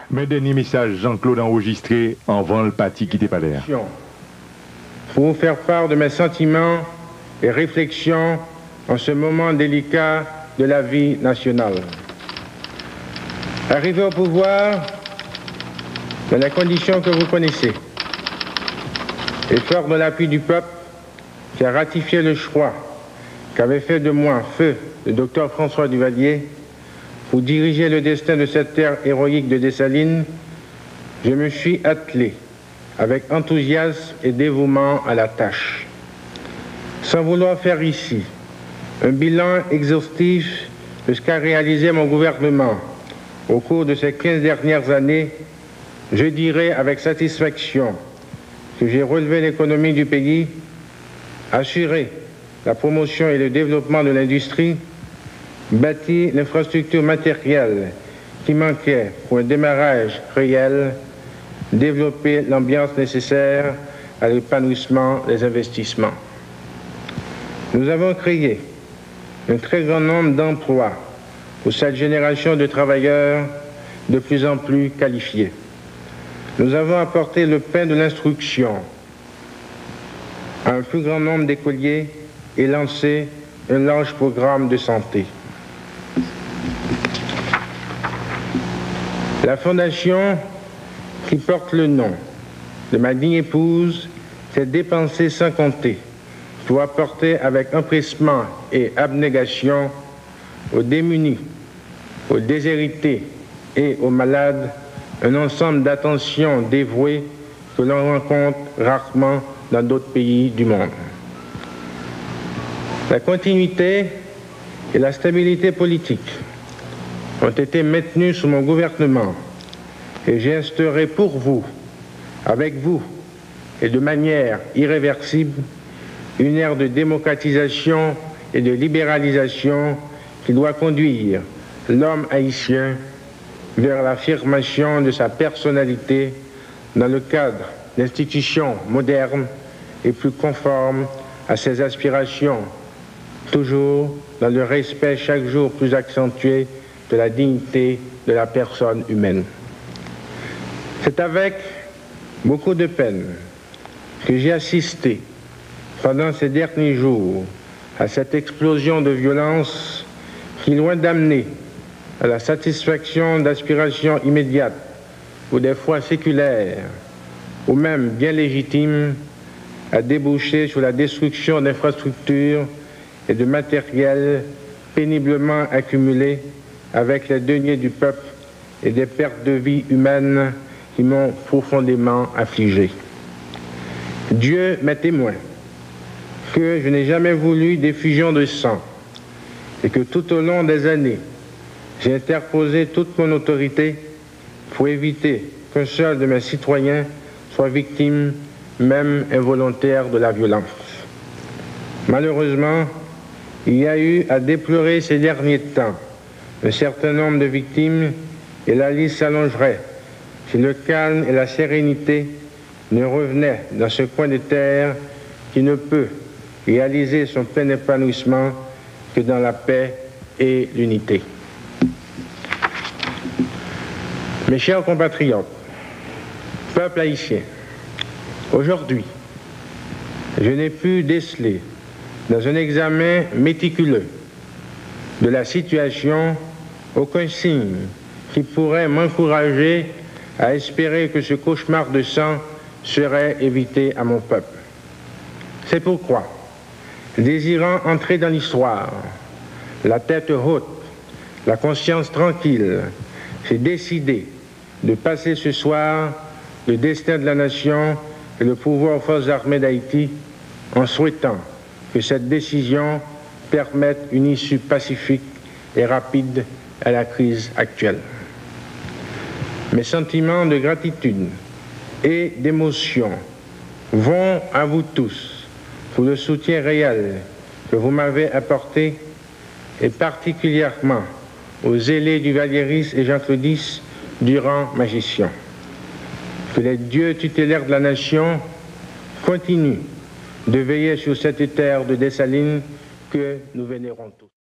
Mes derniers messages, Jean-Claude enregistré avant le parti qui pas l'air. Pour vous faire part de mes sentiments et réflexions en ce moment délicat de la vie nationale. Arrivé au pouvoir, dans les conditions que vous connaissez, et fort de l'appui du peuple qui a ratifié le choix qu'avait fait de moi feu le docteur François Duvalier pour diriger le destin de cette terre héroïque de Dessalines, je me suis attelé avec enthousiasme et dévouement à la tâche. Sans vouloir faire ici un bilan exhaustif de ce qu'a réalisé mon gouvernement au cours de ces 15 dernières années, je dirais avec satisfaction que j'ai relevé l'économie du pays, assuré la promotion et le développement de l'industrie, bâti l'infrastructure matérielle qui manquait pour un démarrage réel, développer l'ambiance nécessaire à l'épanouissement des investissements. Nous avons créé un très grand nombre d'emplois pour cette génération de travailleurs de plus en plus qualifiés. Nous avons apporté le pain de l'instruction à un plus grand nombre d'écoliers et lancé un large programme de santé. La fondation qui porte le nom de ma digne épouse s'est dépensée sans compter pour apporter avec empressement et abnégation aux démunis, aux déshérités et aux malades un ensemble d'attentions dévouées que l'on rencontre rarement dans d'autres pays du monde. La continuité et la stabilité politique ont été maintenues sous mon gouvernement et j'ai instauré pour vous, avec vous et de manière irréversible, une ère de démocratisation et de libéralisation qui doit conduire l'homme haïtien vers l'affirmation de sa personnalité dans le cadre d'institutions modernes et plus conformes à ses aspirations, toujours dans le respect chaque jour plus accentué de la dignité de la personne humaine. C'est avec beaucoup de peine que j'ai assisté pendant ces derniers jours à cette explosion de violence qui, loin d'amener à la satisfaction d'aspirations immédiates ou des fois séculaires, ou même bien légitimes, a débouché sur la destruction d'infrastructures et de matériel péniblement accumulés avec les deniers du peuple et des pertes de vie humaines qui m'ont profondément affligé. Dieu m'est témoin que je n'ai jamais voulu d'effusion de sang et que tout au long des années, j'ai interposé toute mon autorité pour éviter qu'un seul de mes citoyens soit victime, même involontaire, de la violence. Malheureusement, il y a eu à déplorer ces derniers temps un certain nombre de victimes et la liste s'allongerait si le calme et la sérénité ne revenaient dans ce coin de terre qui ne peut réaliser son plein épanouissement que dans la paix et l'unité. Mes chers compatriotes, peuple haïtien, aujourd'hui, je n'ai pu déceler dans un examen méticuleux de la situation aucun signe qui pourrait m'encourager à espérer que ce cauchemar de sang serait évité à mon peuple. C'est pourquoi, désirant entrer dans l'histoire, la tête haute, la conscience tranquille, j'ai décidé de passer ce soir le destin de la nation et le pouvoir aux forces armées d'Haïti en souhaitant que cette décision permette une issue pacifique et rapide à la crise actuelle. Mes sentiments de gratitude et d'émotion vont à vous tous pour le soutien réel que vous m'avez apporté et particulièrement aux zélés du Valieris et Jean-Claudis durant ma gestion. Que les dieux tutélaires de la nation continuent de veiller sur cette terre de Dessalines que nous vénérons tous.